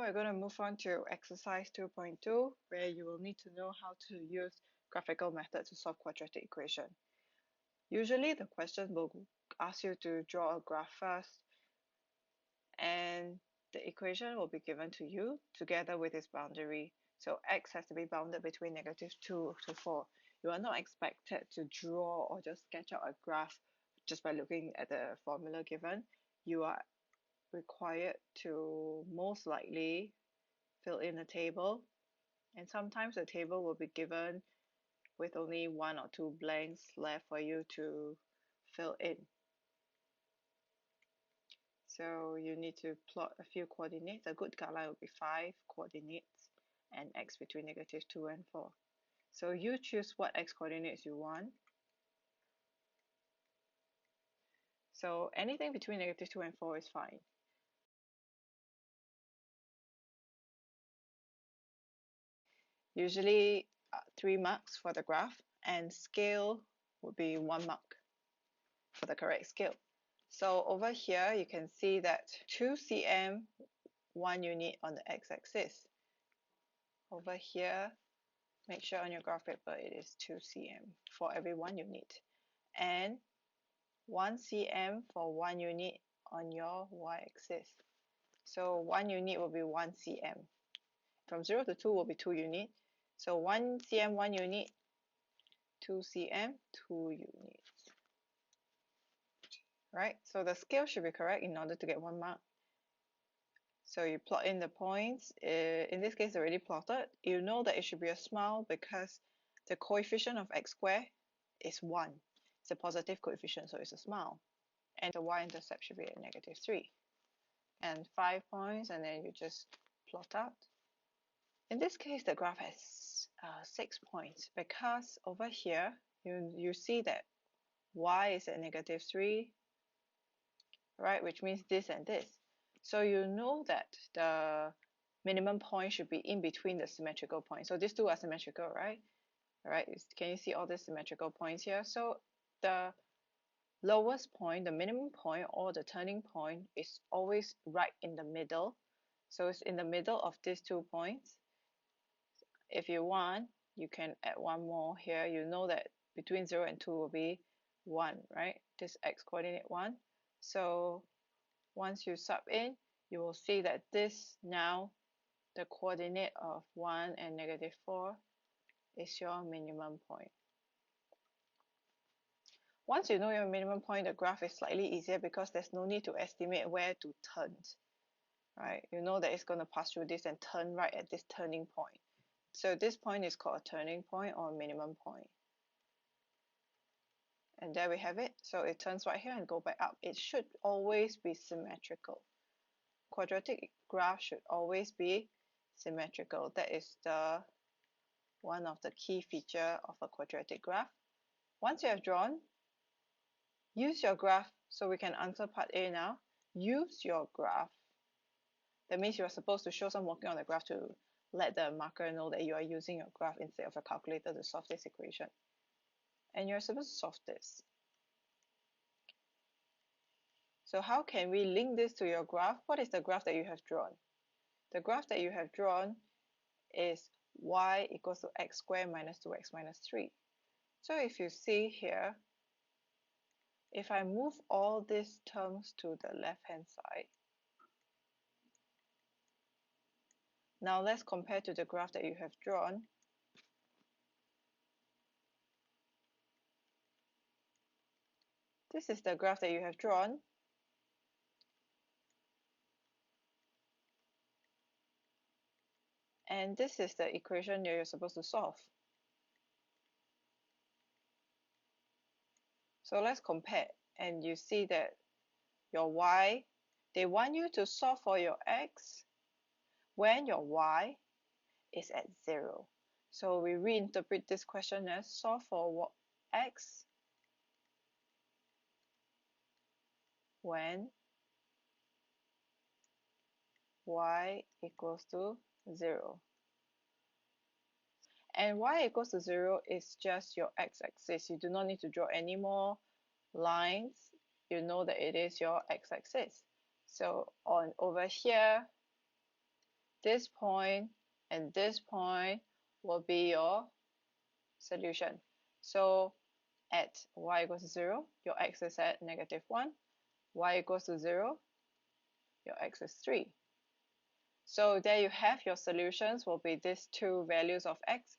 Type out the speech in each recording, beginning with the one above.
we're going to move on to exercise 2.2, where you will need to know how to use graphical method to solve quadratic equation. Usually the question will ask you to draw a graph first, and the equation will be given to you together with its boundary. So x has to be bounded between -2 to 4. You are not expected to draw or just sketch out a graph just by looking at the formula given. You are required to most likely fill in a table, and sometimes the table will be given with only 1 or 2 blanks left for you to fill in. So you need to plot a few coordinates. A good guideline will be 5 coordinates and x between -2 and 4. So you choose what x coordinates you want. So anything between -2 and 4 is fine. Usually 3 marks for the graph, and scale would be 1 mark for the correct scale. So over here you can see that 2 cm, 1 unit on the x-axis. Over here, make sure on your graph paper it is 2 cm for every 1 unit, and 1 cm for 1 unit on your y-axis. So 1 unit will be 1 cm. From 0 to 2 will be 2 units. So 1 cm, 1 unit, 2 cm, 2 units. Right? So the scale should be correct in order to get 1 mark. So you plot in the points. In this case, already plotted. You know that it should be a smile because the coefficient of x squared is 1. It's a positive coefficient, so it's a smile. And the y-intercept should be at -3. And 5 points, and then you just plot out. In this case, the graph has 6 points because over here, you see that y is at -3, right? Which means this and this. So you know that the minimum point should be in between the symmetrical points. So these two are symmetrical, right? All right, can you see all the symmetrical points here? So the lowest point, the minimum point, or the turning point is always right in the middle. So it's in the middle of these 2 points. If you want, you can add one more here. You know that between 0 and 2 will be 1, right? This x coordinate 1. So once you sub in, you will see that this now, the coordinate of 1 and -4 is your minimum point. Once you know your minimum point, the graph is slightly easier because there's no need to estimate where to turn, right? You know that it's going to pass through this and turn right at this turning point. So this point is called a turning point or a minimum point. And there we have it. So it turns right here and go back up. It should always be symmetrical. Quadratic graph should always be symmetrical. That is one of the key feature of a quadratic graph. Once you have drawn, use your graph. So we can answer part A now. Use your graph. That means you are supposed to show some working on the graph to let the marker know that you are using your graph instead of a calculator to solve this equation. And you're supposed to solve this. So how can we link this to your graph? What is the graph that you have drawn? The graph that you have drawn is y equals to x squared minus 2x minus 3. So if you see here, if I move all these terms to the left-hand side, now let's compare to the graph that you have drawn. This is the graph that you have drawn. And this is the equation that you're supposed to solve. So let's compare, and you see that your y, they want you to solve for your x when your y is at 0. So we reinterpret this question as solve for x when y equals to 0. And y equals to 0 is just your x-axis. You do not need to draw any more lines. You know that it is your x-axis. So on over here, this point and this point will be your solution. So at y equals to 0, your x is at -1. Y equals to 0, your x is 3. So there you have your solutions will be these two values of x.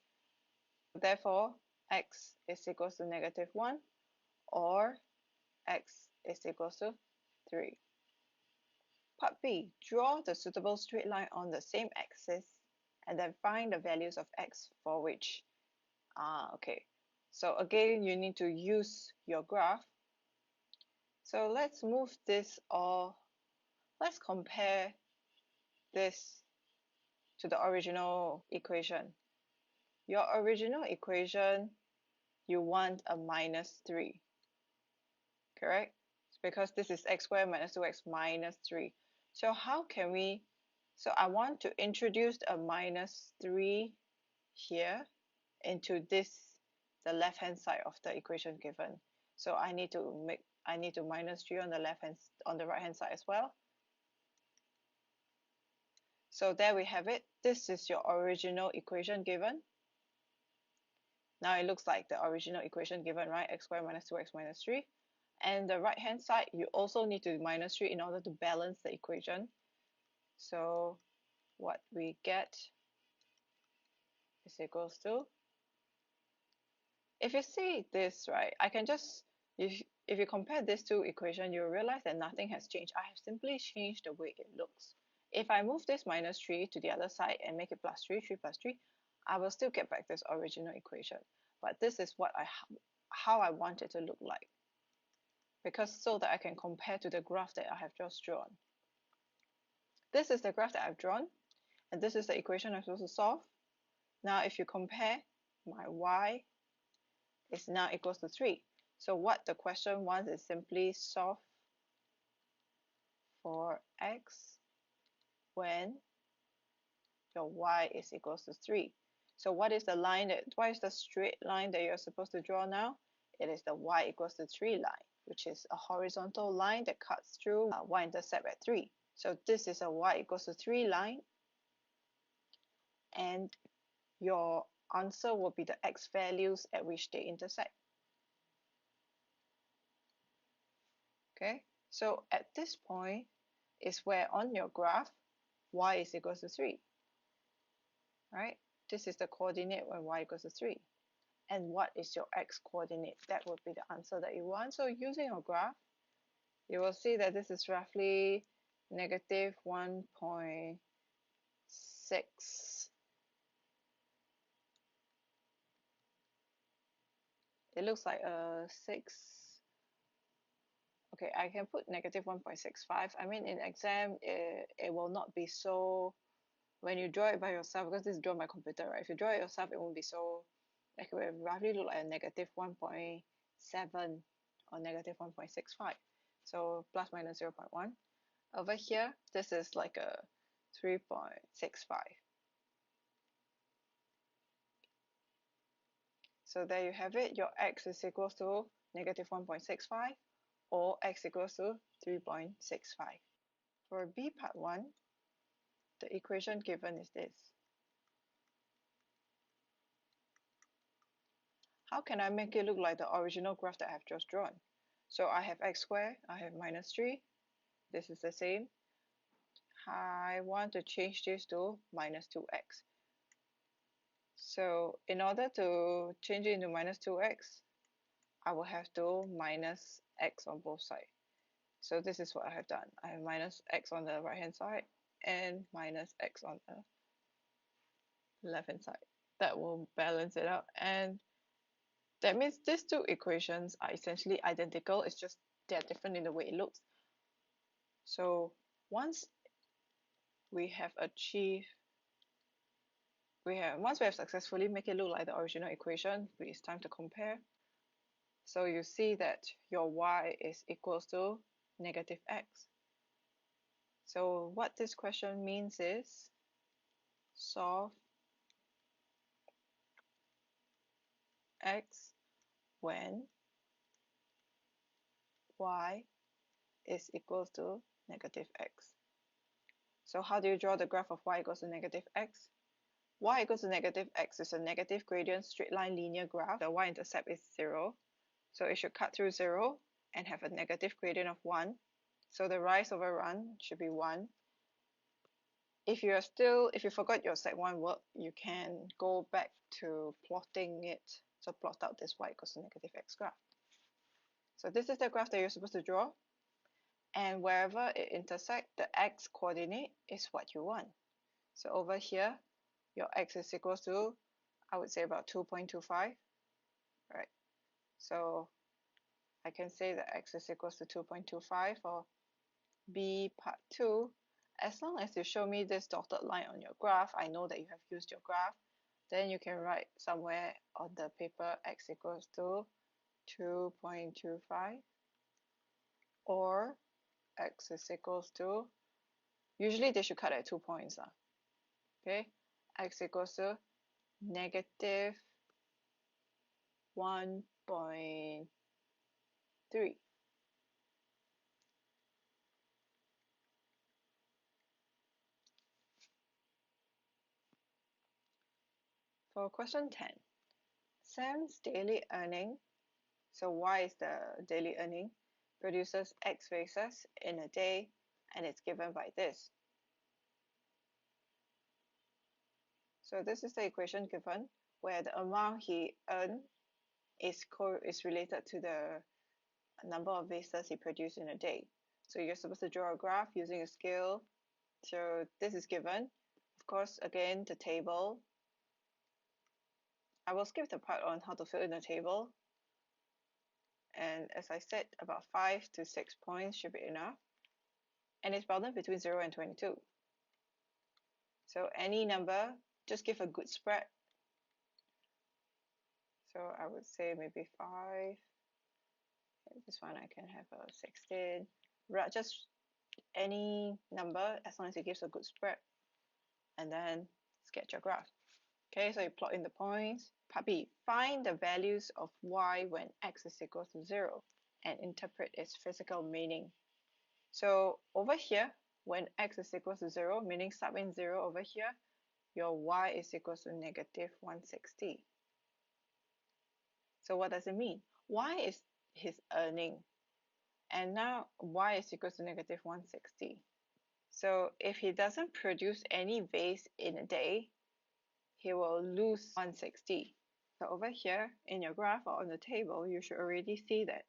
Therefore, x is equals to -1 or x is equals to 3. Part B, draw the suitable straight line on the same axis and then find the values of x for which. Okay. So again, you need to use your graph. So let's move this, or let's compare this to the original equation. Your original equation, you want a -3, correct? Because this is x squared minus 2x minus 3. So how can we, so I want to introduce a -3 here into this, the left hand side of the equation given. So I need to -3 on the right hand side as well. So there we have it. This is your original equation given. Now it looks like the original equation given, right? X squared minus 2x minus 3. And the right hand side, you also need to -3 in order to balance the equation. So what we get is equals to, if you see this, right, I can just, if you compare these two equations, you'll realize that nothing has changed. I have simply changed the way it looks. If I move this -3 to the other side and make it +3, 3 plus 3, I will still get back this original equation. But this is what how I want it to look like, because so that I can compare to the graph that I have just drawn. This is the graph that I've drawn, and this is the equation I'm supposed to solve. Now if you compare, my y is now equals to 3. So what the question wants is simply solve for x when your y is equals to 3. So what is the straight line that you're supposed to draw now? It is the y equals to 3 line, which is a horizontal line that cuts through y-intercept at 3. So this is a y equals to 3 line, and your answer will be the x values at which they intersect. Okay, so at this point is where on your graph y is equals to 3, right? This is the coordinate when y equals to 3. And what is your x coordinate? That would be the answer that you want. So using your graph, you will see that this is roughly -1.6. It looks like a 6. Okay, I can put -1.65. I mean, in exam, it will not be so, when you draw it by yourself, because this is drawn by computer, right? If you draw it yourself, it won't be so, like it will roughly look like a -1.7 or -1.65. So plus minus 0.1. Over here, this is like a 3.65. So there you have it. Your x is equals to -1.65 or x equals to 3.65. For B part 1, the equation given is this. How can I make it look like the original graph that I have just drawn? So I have x squared, I have -3. This is the same. I want to change this to -2x. So in order to change it into -2x, I will have to minus x on both sides. So this is what I have done. I have minus x on the right hand side and minus x on the left hand side. That will balance it out, and that means these two equations are essentially identical. It's just they're different in the way it looks. So once we have successfully make it look like the original equation, it's time to compare. So you see that your y is equals to -x. So what this question means is solve x when y is equals to -x. So how do you draw the graph of y equals to negative x? Y equals to negative x is a negative gradient straight line linear graph. The y-intercept is 0. So it should cut through 0 and have a negative gradient of 1. So the rise over run should be 1. If you forgot your sec 1 work, you can go back to plotting it. So plot out this y equals to negative x graph. So this is the graph that you're supposed to draw. And wherever it intersects, the x coordinate is what you want. So over here, your x is equals to, I would say about 2.25, right? So I can say that x is equals to 2.25 for B part 2. As long as you show me this dotted line on your graph, I know that you have used your graph. Then you can write somewhere on the paper x equals to 2.25 or x is equals to, usually they should cut at 2 points. Okay, x equals to negative 1.3. For question 10, Sam's daily earning, so y is the daily earning, produces x vases in a day, and it's given by this. So this is the equation given where the amount he earned is related to the number of vases he produced in a day. So you're supposed to draw a graph using a scale. So this is given. Of course, again, the table. I will skip the part on how to fill in the table. And as I said, about 5 to 6 points should be enough. And it's bounded between 0 and 22. So any number, just give a good spread. So I would say maybe 5. This one I can have a 16. Just any number as long as it gives a good spread. And then sketch your graph. Okay, so you plot in the points. Part B, find the values of y when x is equal to 0 and interpret its physical meaning. So over here, when x is equal to 0, meaning sub in 0 over here, your y is equal to negative 160. So what does it mean? Y is his earning, and now y is equal to negative 160. So if he doesn't produce any vase in a day, he will lose 160. So over here in your graph or on the table, you should already see that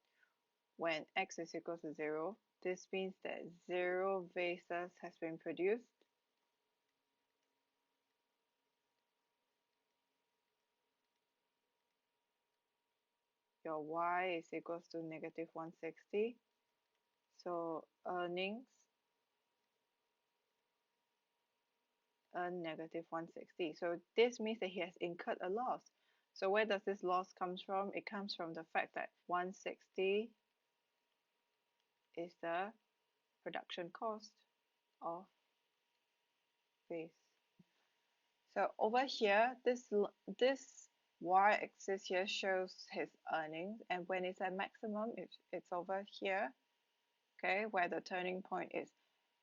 when x is equal to 0, this means that 0 vases has been produced. Your y is equals to negative 160. So earnings earn negative 160. So this means that he has incurred a loss. So where does this loss comes from? It comes from the fact that 160 is the production cost of vase. So over here, this y-axis here shows his earnings, and when it's at maximum, it's over here, okay, where the turning point is.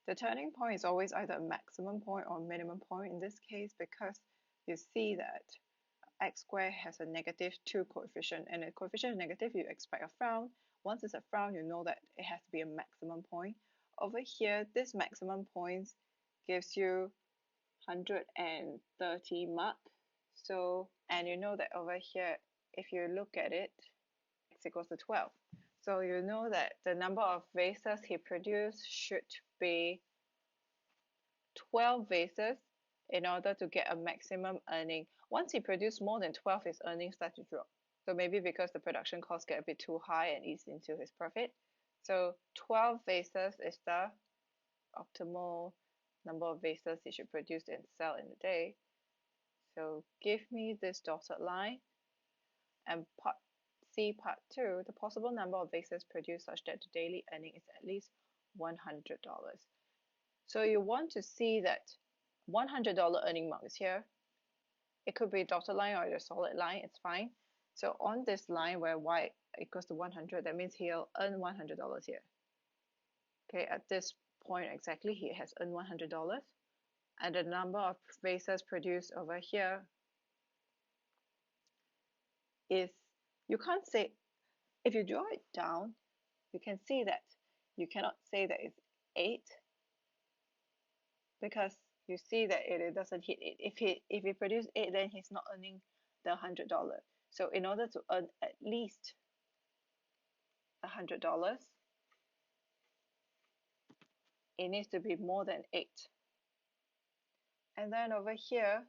The turning point is always either a maximum point or a minimum point in this case, because you see that x squared has a negative 2 coefficient, and a coefficient is negative, you expect a frown. Once it's a frown, you know that it has to be a maximum point. Over here, this maximum points gives you 130 mark. So, and you know that over here, if you look at it, x equals to 12. So you know that the number of vases he produced should be 12 vases in order to get a maximum earning. Once he produced more than 12, his earnings start to drop. So maybe because the production costs get a bit too high and eats into his profit. So 12 vases is the optimal number of vases he should produce and sell in a day. So give me this dotted line, and part C part 2, the possible number of vases produced such that the daily earning is at least $100. So you want to see that $100 earning mark is here. It could be a dotted line or a solid line, it's fine. So on this line where y equals to 100, that means he'll earn $100 here. Okay, at this point exactly, he has earned $100. And the number of vases produced over here is, you can't say, if you draw it down, you can see that you cannot say that it's 8, because you see that it doesn't hit 8. If he produced 8, then he's not earning the $100. So in order to earn at least $100, it needs to be more than 8. And then over here,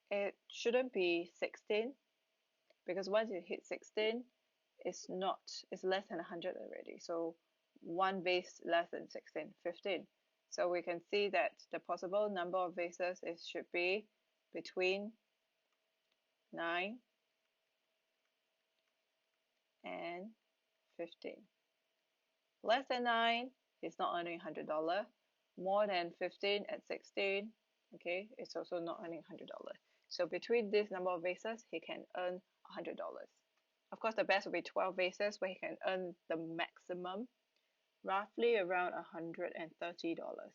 it shouldn't be 16, because once you hit 16, it's less than 100 already. So one vase less than 16, 15. So we can see that the possible number of vases should be between 9 and 15. Less than 9, he's not earning $100. More than 15 at 16, okay, it's also not earning $100. So between this number of vases, he can earn $100. Of course, the best would be 12 vases, where he can earn the maximum, roughly around $130.